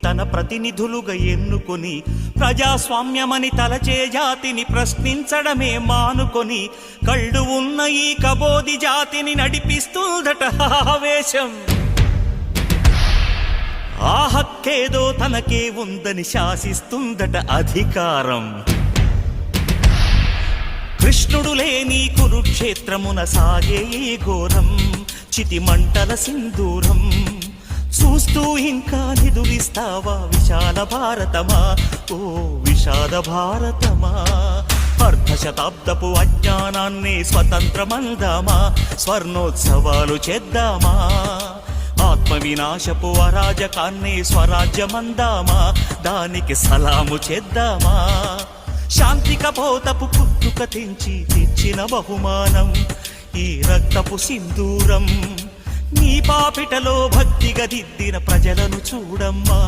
తన ప్రతినిధులుగా ఎన్నుకొని ప్రజాస్వామ్యమని తలచే జాతిని ప్రశ్నించడమే మానుకొని కళ్ళు ఉన్న ఈ కబోది జాతిని నడిపిస్తుందట ఆవేశం. ఆ హక్కేదో తనకే ఉందని శాసిస్తుందట అధికారం. కృష్ణుడు లేని కురుక్షేత్రమున సాగే ఈ ఘోరం చితి మంటల సింధూరం. చూస్తూ ఇంకా నిదురిస్తావా విశాల భారతమా, ఓ విషాద భారతమా. అర్ధశతాబ్దపు అజ్ఞానాన్ని స్వతంత్రమందామా, స్వర్ణోత్సవాలు చేద్దామా. ఆత్మ వినాశపు అరాజకాన్ని స్వరాజ్యమందామా, దానికి సలాము చేద్దామా. శాంతిక బోధపు పుట్టుక తెచ్చిన బహుమానం ఈ రక్తపు సింధూరం. నీ పాపిటలో భక్తిగా దిద్దిన ప్రజలను చూడమ్మా,